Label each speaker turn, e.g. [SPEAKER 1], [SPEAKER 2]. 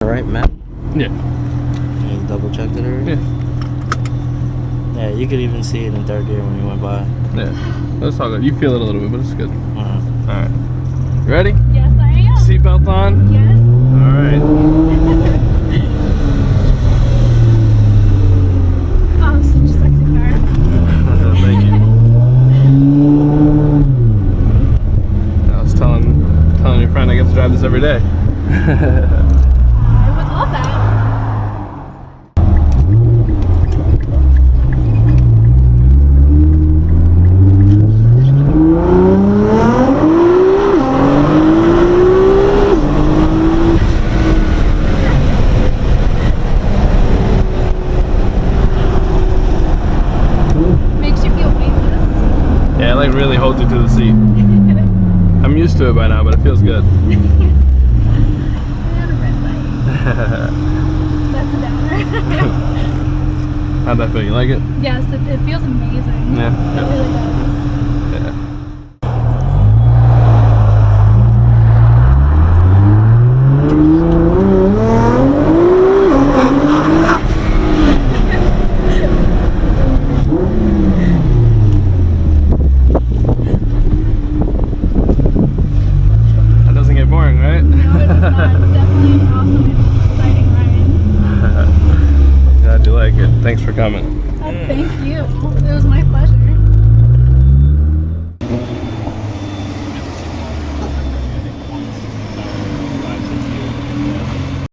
[SPEAKER 1] Alright, Matt?
[SPEAKER 2] Yeah.
[SPEAKER 1] You double checked it already?
[SPEAKER 2] Yeah.
[SPEAKER 1] Yeah, you could even see it in third gear when you went by.
[SPEAKER 2] Yeah. That's all good. You feel it a little bit, but it's good. Alright. You ready?
[SPEAKER 3] Yes, I am.
[SPEAKER 2] Seatbelt on?
[SPEAKER 3] Yes.
[SPEAKER 2] Alright.
[SPEAKER 3] Oh, such a sexy car.
[SPEAKER 2] Thank you. I was telling your friend I get to drive this every day.
[SPEAKER 3] I would love that. Makes you feel weightless.
[SPEAKER 2] Yeah, it like really holds you to the seat. I'm used to it by now, but it feels good.
[SPEAKER 3] And a red light. That's a downer.
[SPEAKER 2] How'd that feel? You like it?
[SPEAKER 3] Yes, it feels amazing.
[SPEAKER 2] Yeah.
[SPEAKER 3] It really does.
[SPEAKER 2] Yeah. That doesn't get boring, right?
[SPEAKER 3] No, it does not. It's definitely an awesome and exciting ride.
[SPEAKER 2] Glad you like it. Thanks for coming.
[SPEAKER 3] Thank you. It was my pleasure.